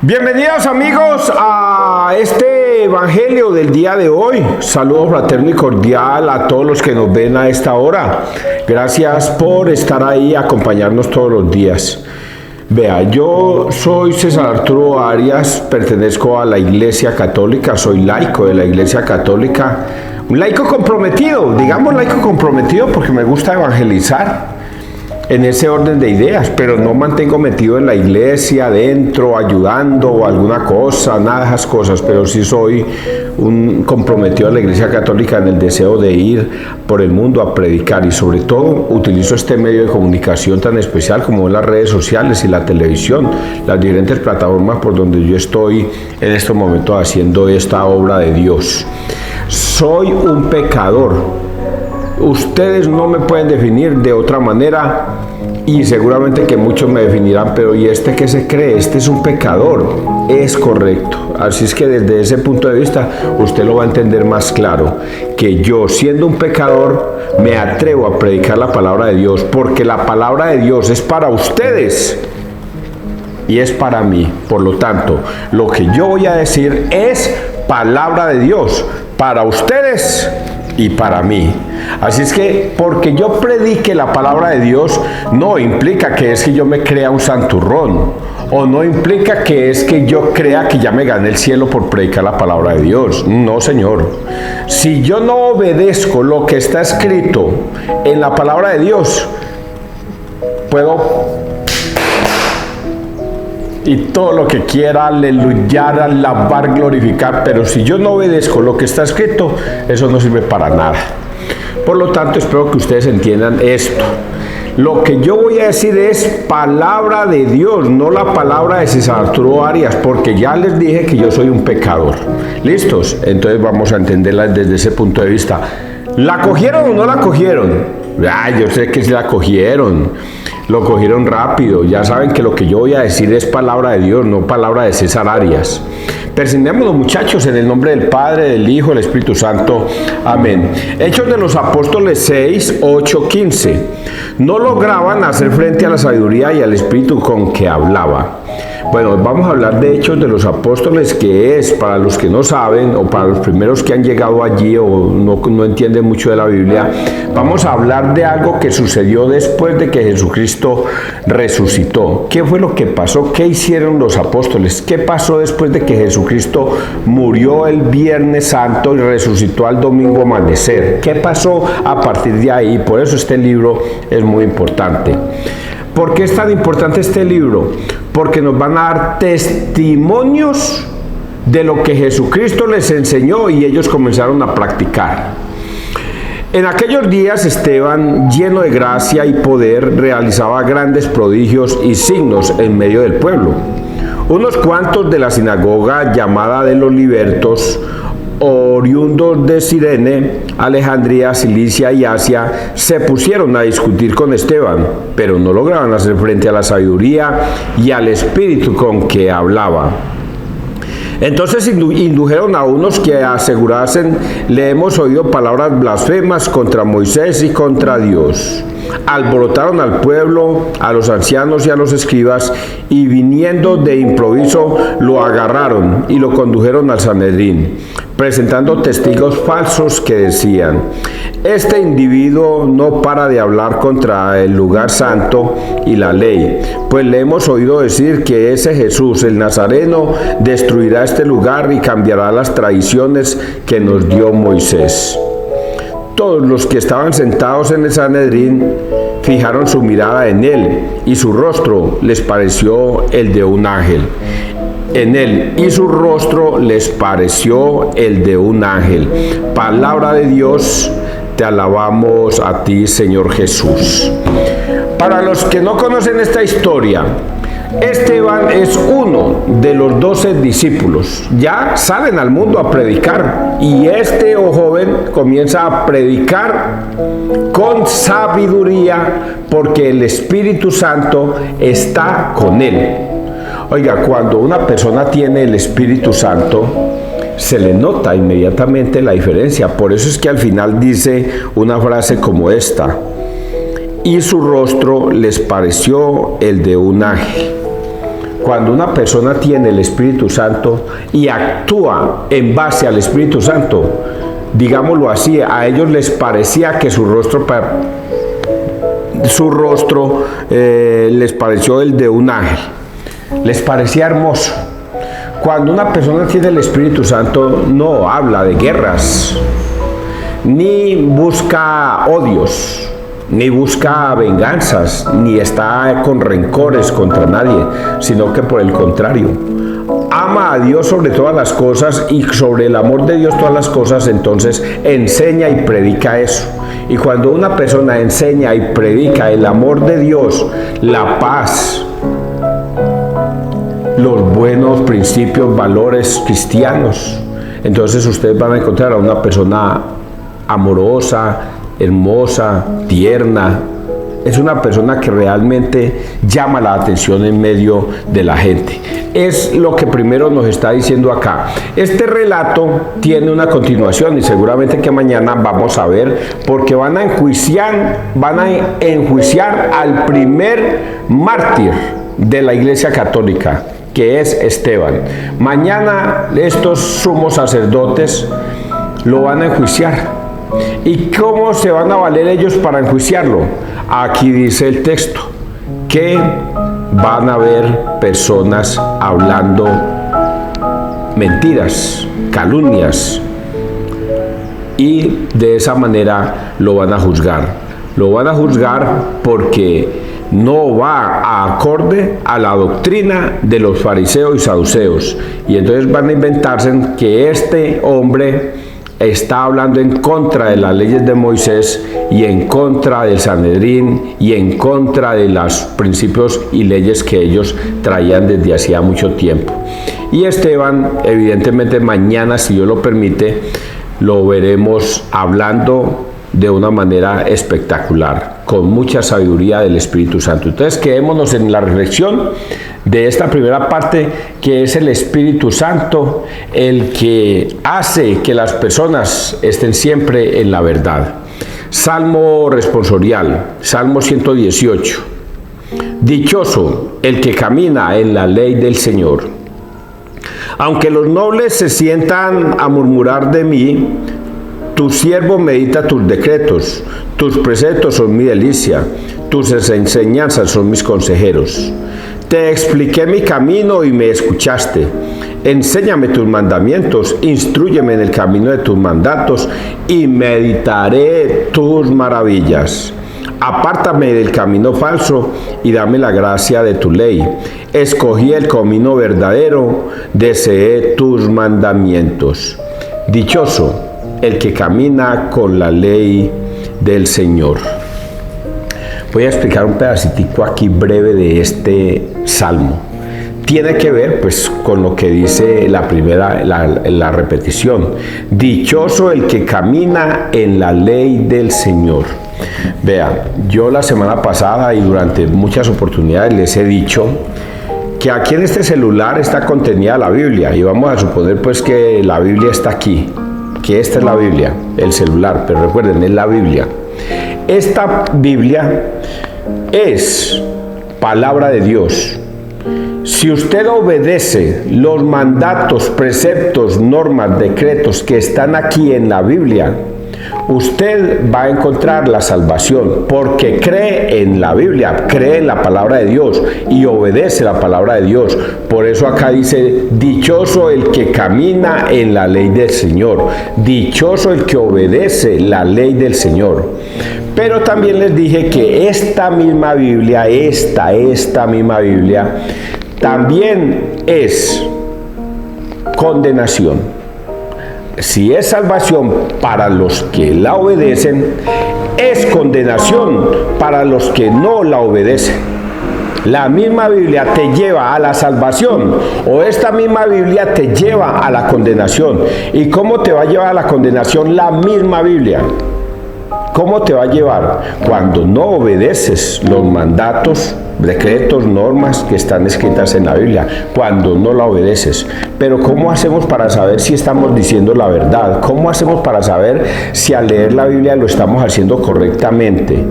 Bienvenidos amigos a este evangelio del día de hoy. Saludo fraterno y cordial a todos los que nos ven a esta hora. Gracias por estar ahí y acompañarnos todos los días. Vea, yo soy César Arturo Arias, pertenezco a la Iglesia Católica, soy laico de la Iglesia Católica. Un laico comprometido, digamos laico comprometido porque me gusta evangelizar en ese orden de ideas, pero no mantengo metido en la iglesia, adentro, ayudando o alguna cosa, nada de esas cosas, pero sí soy un comprometido a la Iglesia Católica en el deseo de ir por el mundo a predicar y sobre todo utilizo este medio de comunicación tan especial como las redes sociales y la televisión, las diferentes plataformas por donde yo estoy en estos momentos haciendo esta obra de Dios. Soy un pecador. Ustedes no me pueden definir de otra manera y seguramente que muchos me definirán, pero ¿y este qué se cree? Este es un pecador. Es correcto. Así es que desde ese punto de vista usted lo va a entender más claro, que yo siendo un pecador me atrevo a predicar la palabra de Dios, porque la palabra de Dios es para ustedes y es para mí. Por lo tanto, lo que yo voy a decir es palabra de Dios para ustedes y para mí. Así es que porque yo predique la palabra de Dios no implica que es que yo me crea un santurrón, o no implica que es que yo crea que ya me gané el cielo por predicar la palabra de Dios. No, señor. Si yo no obedezco lo que está escrito en la palabra de Dios, puedo y todo lo que quiera, aleluyar, alabar, glorificar, pero si yo no obedezco lo que está escrito, eso no sirve para nada. Por lo tanto, espero que ustedes entiendan esto. Lo que yo voy a decir es palabra de Dios, no la palabra de César Arturo Arias, porque ya les dije que yo soy un pecador. ¿Listos? Entonces vamos a entenderla desde ese punto de vista. ¿La cogieron o no la cogieron? Yo sé que sí la cogieron. Lo cogieron rápido. Ya saben que lo que yo voy a decir es palabra de Dios, no palabra de César Arias. Presentémonos, muchachos, en el nombre del Padre, del Hijo, del Espíritu Santo. Amén. Hechos de los Apóstoles 6, 8, 15. No lograban hacer frente a la sabiduría y al Espíritu con que hablaba. Bueno, vamos a hablar de Hechos de los Apóstoles, que es, para los que no saben, o para los primeros que han llegado allí o no entienden mucho de la Biblia, vamos a hablar de algo que sucedió después de que Jesucristo resucitó. ¿Qué fue lo que pasó? ¿Qué hicieron los apóstoles? ¿Qué pasó después de que Jesucristo murió el Viernes Santo y resucitó al domingo amanecer? ¿Qué pasó a partir de ahí? Por eso este libro es muy importante. ¿Por qué es tan importante este libro? Porque nos van a dar testimonios de lo que Jesucristo les enseñó y ellos comenzaron a practicar. En aquellos días Esteban, lleno de gracia y poder, realizaba grandes prodigios y signos en medio del pueblo. Unos cuantos de la sinagoga llamada de los libertos, oriundos de Cirene, Alejandría, Cilicia y Asia, se pusieron a discutir con Esteban, pero no lograban hacer frente a la sabiduría y al espíritu con que hablaba. Entonces indujeron a unos que asegurasen: le hemos oído palabras blasfemas contra Moisés y contra Dios. Alborotaron al pueblo, a los ancianos y a los escribas, y viniendo de improviso lo agarraron y lo condujeron al Sanedrín, presentando testigos falsos que decían: este individuo no para de hablar contra el lugar santo y la ley, pues le hemos oído decir que ese Jesús, el Nazareno, destruirá este lugar y cambiará las tradiciones que nos dio Moisés. Todos los que estaban sentados en el Sanedrín fijaron su mirada en él, y su rostro les pareció el de un ángel. En él y su rostro les pareció el de un ángel. Palabra de Dios, te alabamos a ti, Señor Jesús. Para los que no conocen esta historia, Esteban es uno de los 12 discípulos. Ya salen al mundo a predicar y este joven comienza a predicar con sabiduría porque el Espíritu Santo está con él. Oiga, cuando una persona tiene el Espíritu Santo, se le nota inmediatamente la diferencia. Por eso es que al final dice una frase como esta: y su rostro les pareció el de un ángel. Cuando una persona tiene el Espíritu Santo y actúa en base al Espíritu Santo, digámoslo así, a ellos les parecía que su rostro les pareció el de un ángel, les parecía hermoso. Cuando una persona tiene el Espíritu Santo, no habla de guerras, ni busca odios, ni busca venganzas, ni está con rencores contra nadie, sino que por el contrario, ama a Dios sobre todas las cosas, y sobre el amor de Dios todas las cosas, entonces enseña y predica eso. Y cuando una persona enseña y predica el amor de Dios, la paz, los buenos principios, valores cristianos, entonces ustedes van a encontrar a una persona amorosa, hermosa, tierna. Es una persona que realmente llama la atención en medio de la gente. Es lo que primero nos está diciendo acá. Este relato tiene una continuación y seguramente que mañana vamos a ver, porque van a enjuiciar al primer mártir de la Iglesia Católica, que es Esteban. Mañana estos sumos sacerdotes lo van a enjuiciar. ¿Y cómo se van a valer ellos para enjuiciarlo? Aquí dice el texto que van a haber personas hablando mentiras, calumnias, y de esa manera lo van a juzgar. Lo van a juzgar porque no va acorde a la doctrina de los fariseos y saduceos, y entonces van a inventarse que este hombre está hablando en contra de las leyes de Moisés y en contra del Sanedrín y en contra de los principios y leyes que ellos traían desde hacía mucho tiempo. Y Esteban, evidentemente mañana, si Dios lo permite, lo veremos hablando de una manera espectacular, con mucha sabiduría del Espíritu Santo. Entonces quedémonos en la reflexión de esta primera parte, que es el Espíritu Santo el que hace que las personas estén siempre en la verdad. Salmo responsorial, Salmo 118. Dichoso el que camina en la ley del Señor. Aunque los nobles se sientan a murmurar de mí, tu siervo medita tus decretos, tus preceptos son mi delicia, tus enseñanzas son mis consejeros. Te expliqué mi camino y me escuchaste. Enséñame tus mandamientos, instrúyeme en el camino de tus mandatos y meditaré tus maravillas. Apártame del camino falso y dame la gracia de tu ley. Escogí el camino verdadero, deseé tus mandamientos. Dichoso el que camina con la ley del Señor. Voy a explicar un pedacitico aquí breve de este salmo. Tiene que ver pues con lo que dice la repetición. Dichoso el que camina en la ley del Señor. Vea, yo la semana pasada y durante muchas oportunidades les he dicho que aquí en este celular está contenida la Biblia, y vamos a suponer pues que la Biblia está aquí, que esta es la Biblia, el celular, pero recuerden, es la Biblia. Esta Biblia es palabra de Dios. Si usted obedece los mandatos, preceptos, normas, decretos que están aquí en la Biblia, usted va a encontrar la salvación, porque cree en la Biblia, cree en la palabra de Dios y obedece la palabra de Dios. Por eso acá dice, dichoso el que camina en la ley del Señor, dichoso el que obedece la ley del Señor. Pero también les dije que esta misma Biblia, esta misma Biblia, también es condenación. Si es salvación para los que la obedecen, es condenación para los que no la obedecen. La misma Biblia te lleva a la salvación, o esta misma Biblia te lleva a la condenación. ¿Y cómo te va a llevar a la condenación la misma Biblia? ¿Cómo te va a llevar? Cuando no obedeces los mandatos, decretos, normas que están escritas en la Biblia, cuando no la obedeces. Pero ¿cómo hacemos para saber si estamos diciendo la verdad? ¿Cómo hacemos para saber si al leer la Biblia lo estamos haciendo correctamente?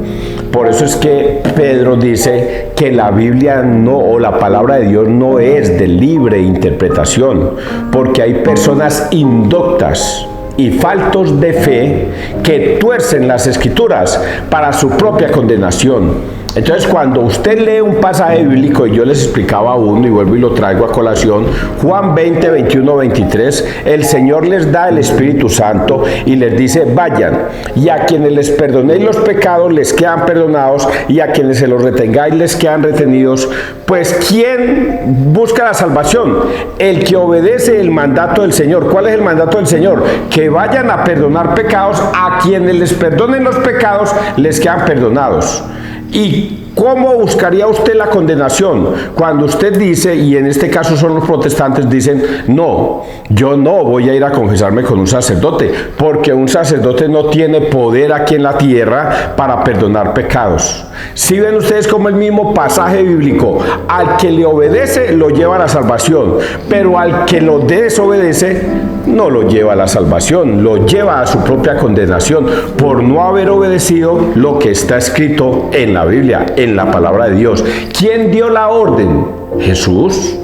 Por eso es que Pedro dice que la Biblia no, o la palabra de Dios no es de libre interpretación, porque hay personas indoctas y faltos de fe que tuercen las escrituras para su propia condenación. Entonces, cuando usted lee un pasaje bíblico, y yo les explicaba uno y vuelvo y lo traigo a colación, Juan 20, 21, 23, el Señor les da el Espíritu Santo y les dice: vayan, y a quienes les perdonéis los pecados les quedan perdonados, y a quienes se los retengáis les quedan retenidos. Pues ¿quién busca la salvación? El que obedece el mandato del Señor. ¿Cuál es el mandato del Señor? Que vayan a perdonar pecados, a quienes les perdonen los pecados les quedan perdonados. ¿Y cómo buscaría usted la condenación? Cuando usted dice, y en este caso son los protestantes, dicen: no, yo no voy a ir a confesarme con un sacerdote, porque un sacerdote no tiene poder aquí en la tierra para perdonar pecados. Si ven ustedes como el mismo pasaje bíblico, al que le obedece lo lleva a la salvación, pero al que lo desobedece no lo lleva a la salvación, lo lleva a su propia condenación por no haber obedecido lo que está escrito en la Biblia, en la palabra de Dios. ¿Quién dio la orden? Jesús.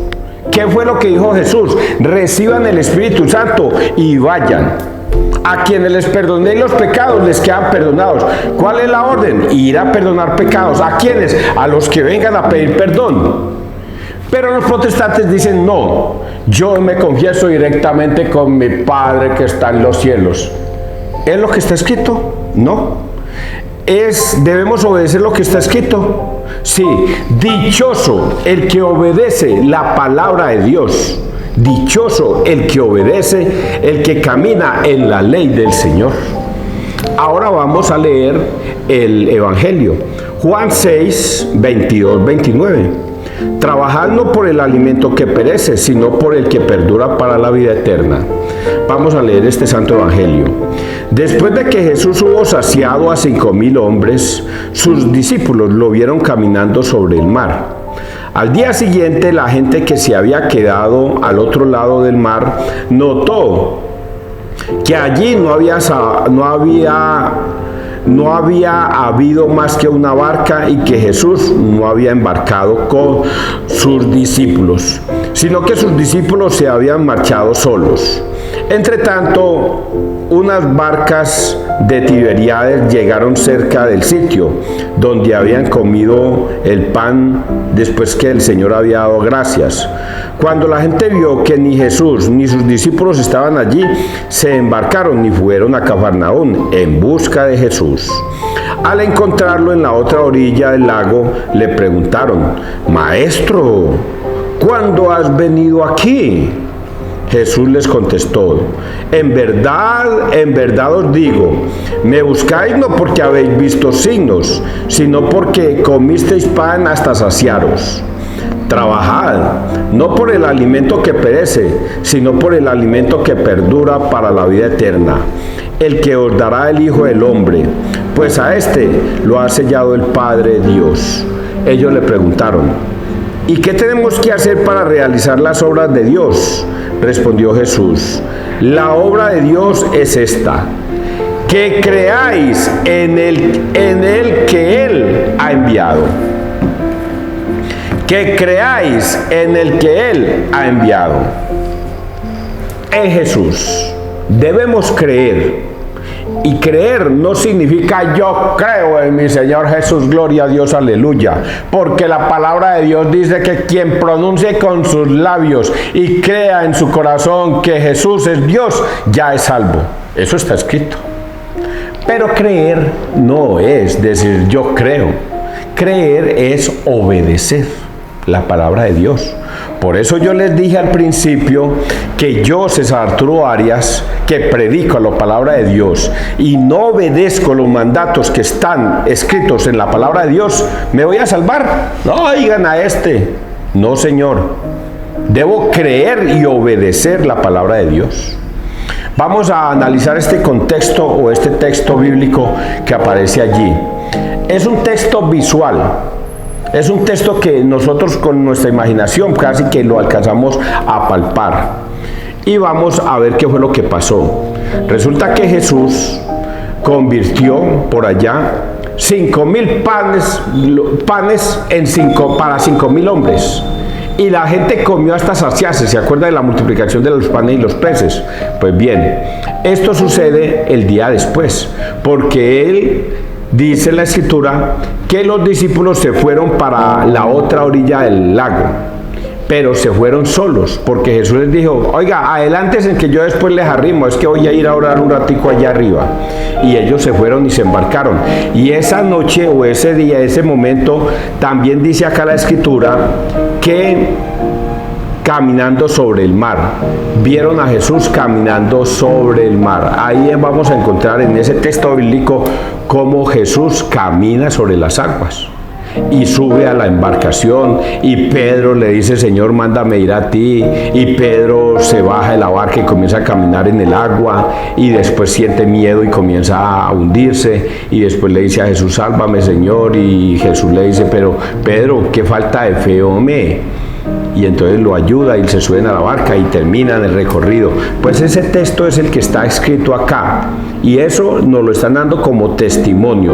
¿Qué fue lo que dijo Jesús? Reciban el Espíritu Santo y vayan. A quienes les perdonéis los pecados les quedan perdonados. ¿Cuál es la orden? Ir a perdonar pecados. ¿A quiénes? A los que vengan a pedir perdón. Pero los protestantes dicen: no, yo me confieso directamente con mi Padre que está en los cielos. ¿Es lo que está escrito? No. ¿Debemos obedecer lo que está escrito? Sí. Dichoso el que obedece la palabra de Dios. Dichoso el que obedece, el que camina en la ley del Señor. Ahora vamos a leer el Evangelio. Juan 6, 22, 29. Trabajad no por el alimento que perece, sino por el que perdura para la vida eterna. Vamos a leer este santo evangelio. Después de que Jesús hubo saciado a 5,000 hombres, sus discípulos lo vieron caminando sobre el mar. Al día siguiente, la gente que se había quedado al otro lado del mar notó que allí no había habido más que una barca y que Jesús no había embarcado con sus discípulos, sino que sus discípulos se habían marchado solos. Entre tanto, unas barcas de Tiberíades llegaron cerca del sitio donde habían comido el pan después que el Señor había dado gracias. Cuando la gente vio que ni Jesús ni sus discípulos estaban allí, se embarcaron y fueron a Cafarnaúm en busca de Jesús. Al encontrarlo en la otra orilla del lago, le preguntaron: Maestro, ¿cuándo has venido aquí? Jesús les contestó: en verdad os digo, me buscáis no porque habéis visto signos, sino porque comisteis pan hasta saciaros. Trabajad, no por el alimento que perece, sino por el alimento que perdura para la vida eterna, el que os dará el Hijo del Hombre, pues a este lo ha sellado el Padre Dios. Ellos le preguntaron: ¿y qué tenemos que hacer para realizar las obras de Dios? Respondió Jesús: la obra de Dios es esta, que creáis en el que Él ha enviado. Que creáis en el que Él ha enviado. En Jesús debemos creer. Y creer no significa yo creo en mi Señor Jesús, gloria a Dios, aleluya. Porque la palabra de Dios dice que quien pronuncie con sus labios y crea en su corazón que Jesús es Dios, ya es salvo. Eso está escrito. Pero creer no es decir yo creo. Creer es obedecer la palabra de Dios. Por eso yo les dije al principio que yo, César Arturo Arias, que predico la palabra de Dios y no obedezco los mandatos que están escritos en la palabra de Dios, ¿me voy a salvar? No, oigan a este. No, Señor. Debo creer y obedecer la palabra de Dios. Vamos a analizar este contexto o este texto bíblico que aparece allí. Es un texto visual. Es un texto que nosotros con nuestra imaginación casi que lo alcanzamos a palpar. Y vamos a ver qué fue lo que pasó. Resulta que Jesús convirtió por allá 5.000 panes para 5.000 hombres. Y la gente comió hasta saciarse. ¿Se acuerda de la multiplicación de los panes y los peces? Pues bien, esto sucede el día después, porque él dice en la escritura que los discípulos se fueron para la otra orilla del lago, pero se fueron solos, porque Jesús les dijo: oiga, adelántense en que yo después les arrimo, es que voy a ir a orar un ratico allá arriba. Y ellos se fueron y se embarcaron. Y esa noche o ese día, ese momento, también dice acá la escritura que caminando sobre el mar, vieron a Jesús caminando sobre el mar. Ahí vamos a encontrar en ese texto bíblico cómo Jesús camina sobre las aguas y sube a la embarcación, y Pedro le dice: Señor, mándame ir a ti. Y Pedro se baja de la barca y comienza a caminar en el agua, y después siente miedo y comienza a hundirse, y después le dice a Jesús: sálvame, Señor. Y Jesús le dice: pero Pedro, qué falta de fe, hombre. Y entonces lo ayuda y se suben a la barca y terminan el recorrido. Pues ese texto es el que está escrito acá, y eso nos lo están dando como testimonio.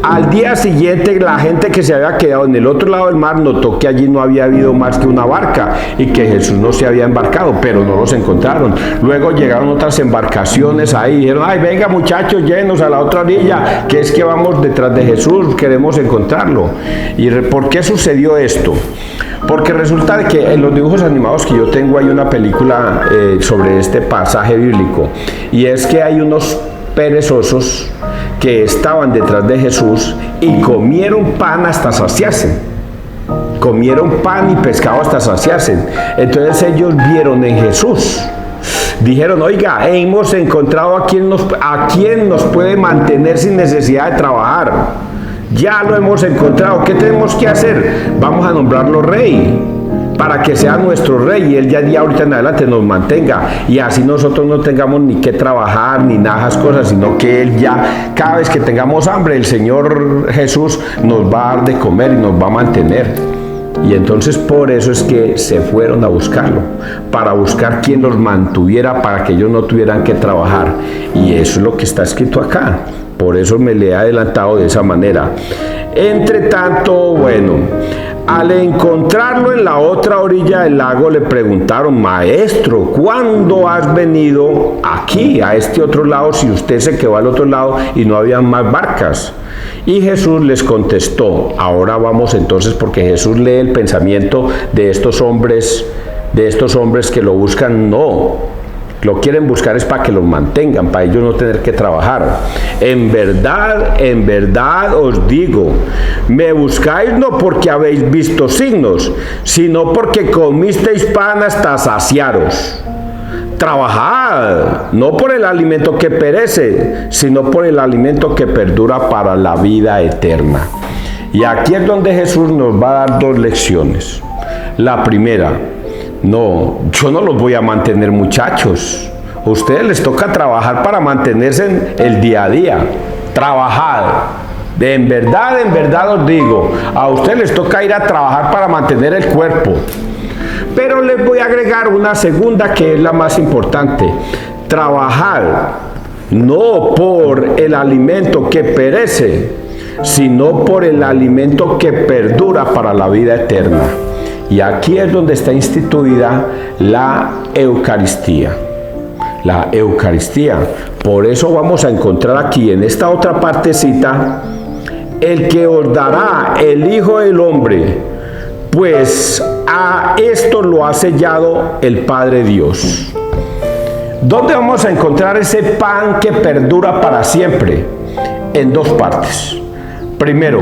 Al día siguiente, la gente que se había quedado en el otro lado del mar notó que allí no había habido más que una barca y que Jesús no se había embarcado, pero no los encontraron. Luego llegaron otras embarcaciones ahí y dijeron: ay, venga muchachos, llévenos a la otra orilla, que es que vamos detrás de Jesús, queremos encontrarlo. ¿Y por qué sucedió esto? Porque resulta de que en los dibujos animados que yo tengo hay una película sobre este pasaje bíblico, y es que hay unos perezosos que estaban detrás de Jesús y comieron pan hasta saciarse. Comieron pan y pescado hasta saciarse. Entonces ellos vieron en Jesús, dijeron: oiga, hemos encontrado a quien nos puede mantener sin necesidad de trabajar. Ya lo hemos encontrado. ¿Qué tenemos que hacer? Vamos a nombrarlo rey, para que sea nuestro rey, y él ya de ahorita en adelante nos mantenga, y así nosotros no tengamos ni que trabajar ni nada de esas cosas, sino que él ya, cada vez que tengamos hambre, el Señor Jesús nos va a dar de comer y nos va a mantener. Y entonces por eso es que se fueron a buscarlo, para buscar quien los mantuviera, para que ellos no tuvieran que trabajar. Y eso es lo que está escrito acá. Por eso me le he adelantado de esa manera. Entre tanto, bueno, al encontrarlo en la otra orilla del lago, le preguntaron: maestro, ¿cuándo has venido aquí, a este otro lado, si usted se quedó al otro lado y no había más barcas? Y Jesús les contestó. Ahora vamos entonces, porque Jesús lee el pensamiento de estos hombres que lo buscan. No, lo quieren buscar es para que los mantengan, para ellos no tener que trabajar. En verdad os digo, me buscáis no porque habéis visto signos, sino porque comisteis pan hasta saciaros. Trabajad, no por el alimento que perece, sino por el alimento que perdura para la vida eterna. Y aquí es donde Jesús nos va a dar dos lecciones. La primera: no, yo no los voy a mantener, muchachos. A ustedes les toca trabajar para mantenerse en el día a día. Trabajad. En verdad os digo, a ustedes les toca ir a trabajar para mantener el cuerpo. Pero les voy a agregar una segunda, que es la más importante. Trabajad no por el alimento que perece, sino por el alimento que perdura para la vida eterna. Y aquí es donde está instituida la Eucaristía. La Eucaristía. Por eso vamos a encontrar aquí en esta otra partecita: el que os dará el Hijo del Hombre, pues a esto lo ha sellado el Padre Dios. ¿Dónde vamos a encontrar ese pan que perdura para siempre? En dos partes. Primero,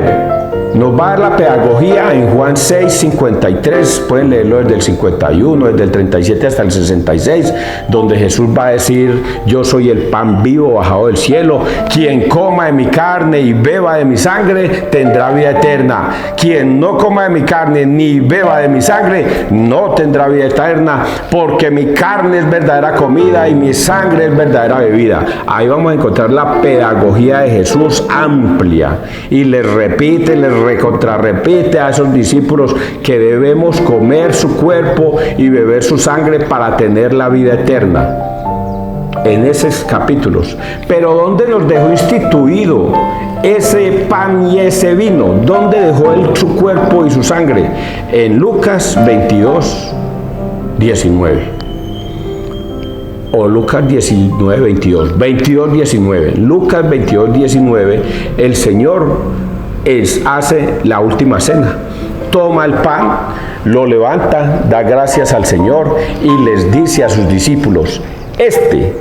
nos va a dar la pedagogía en Juan 6:53, pueden leerlo desde el 51, desde el 37 hasta el 66, donde Jesús va a decir: yo soy el pan vivo bajado del cielo, quien coma de mi carne y beba de mi sangre tendrá vida eterna, quien no coma de mi carne ni beba de mi sangre no tendrá vida eterna, porque mi carne es verdadera comida y mi sangre es verdadera bebida. Ahí vamos a encontrar la pedagogía de Jesús amplia, y les repite, recontrarrepite a esos discípulos que debemos comer su cuerpo y beber su sangre para tener la vida eterna, en esos capítulos. Pero ¿dónde nos dejó instituido ese pan y ese vino? ¿Dónde dejó él su cuerpo y su sangre? En Lucas 22, 19. O Lucas 19, 22. 22, 19. Lucas 22, 19. El Señor hace la última cena. Toma el pan, lo levanta, da gracias al Señor y les dice a sus discípulos: este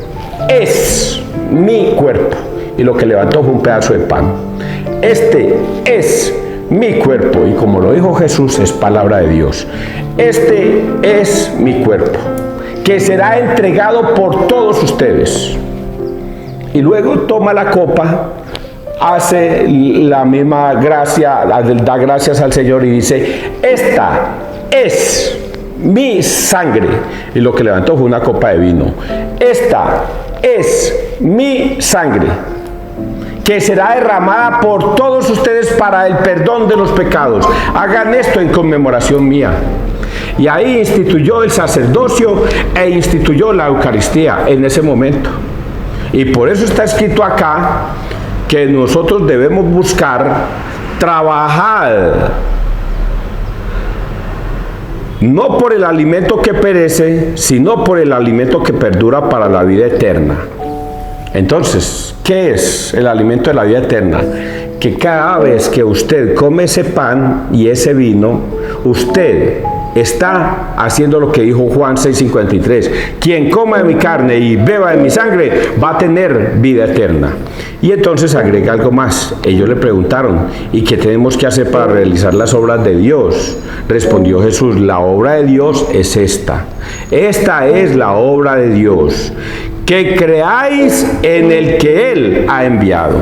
es mi cuerpo. Y lo que levantó fue un pedazo de pan. Este es mi cuerpo. Y como lo dijo Jesús, es palabra de Dios. Este es mi cuerpo, que será entregado por todos ustedes. Y luego toma la copa, hace la misma gracia, da gracias al Señor y dice: esta es mi sangre. Y lo que levantó fue una copa de vino. Esta es mi sangre, que será derramada por todos ustedes para el perdón de los pecados. Hagan esto en conmemoración mía. Y ahí instituyó el sacerdocio e instituyó la Eucaristía en ese momento. Y por eso está escrito acá que nosotros debemos buscar trabajar, no por el alimento que perece, sino por el alimento que perdura para la vida eterna. Entonces, ¿qué es el alimento de la vida eterna? Que cada vez que usted come ese pan y ese vino, usted está haciendo lo que dijo Juan 6:53. Quien coma de mi carne y beba de mi sangre va a tener vida eterna. Y entonces agrega algo más. Ellos le preguntaron: ¿y qué tenemos que hacer para realizar las obras de Dios? Respondió Jesús: la obra de Dios es esta. Esta es la obra de Dios, que creáis en el que Él ha enviado.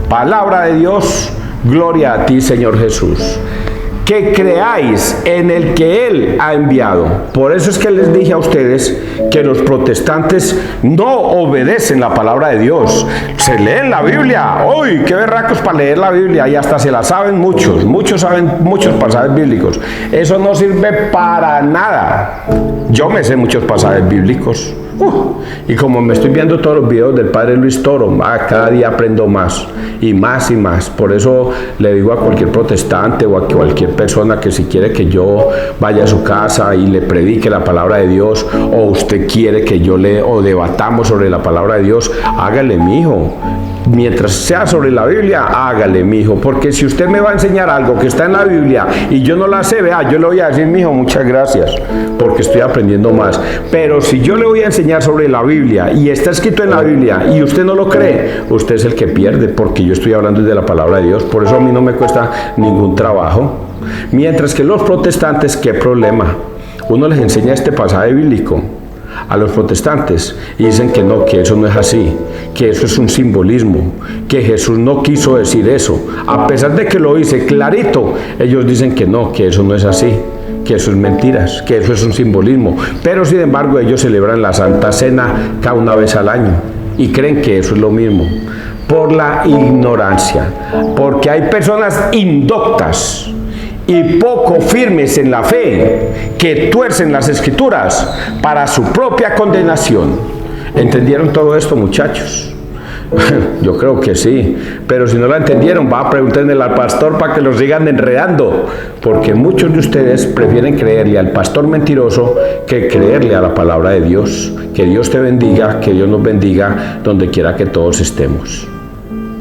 Palabra de Dios, gloria a ti, Señor Jesús. Que creáis en el que Él ha enviado. Por eso es que les dije a ustedes que los protestantes no obedecen la palabra de Dios. Se leen la Biblia. ¡Uy, qué berracos para leer la Biblia! Y hasta se la saben muchos. Muchos saben muchos pasajes bíblicos. Eso no sirve para nada. Yo me sé muchos pasajes bíblicos. Y como me estoy viendo todos los videos del Padre Luis Toro, cada día aprendo más y más y más. Por eso le digo a cualquier protestante o a cualquier persona que si quiere que yo vaya a su casa y le predique la palabra de Dios, o usted quiere que yo o debatamos sobre la palabra de Dios, hágale, mijo. Mientras sea sobre la Biblia, hágale, mijo, porque si usted me va a enseñar algo que está en la Biblia y yo no la sé, vea, yo le voy a decir: mijo, muchas gracias, porque estoy aprendiendo más. Pero si yo le voy a enseñar sobre la Biblia y está escrito en la Biblia y usted no lo cree, usted es el que pierde, porque yo estoy hablando de la palabra de Dios. Por eso a mí no me cuesta ningún trabajo. Mientras que los protestantes, ¿qué problema? Uno les enseña este pasaje bíblico a los protestantes y dicen que no, que eso no es así, que eso es un simbolismo, que Jesús no quiso decir eso. A pesar de que lo dice clarito, ellos dicen que no, que eso no es así, que eso es mentiras, que eso es un simbolismo. Pero sin embargo ellos celebran la Santa Cena cada una vez al año y creen que eso es lo mismo. Por la ignorancia, porque hay personas indoctas y poco firmes en la fe, que tuercen las escrituras para su propia condenación. ¿Entendieron todo esto, muchachos? Yo creo que sí, pero si no la entendieron, va a preguntarle al pastor para que los sigan enredando, porque muchos de ustedes prefieren creerle al pastor mentiroso que creerle a la palabra de Dios. Que Dios te bendiga, que Dios nos bendiga donde quiera que todos estemos.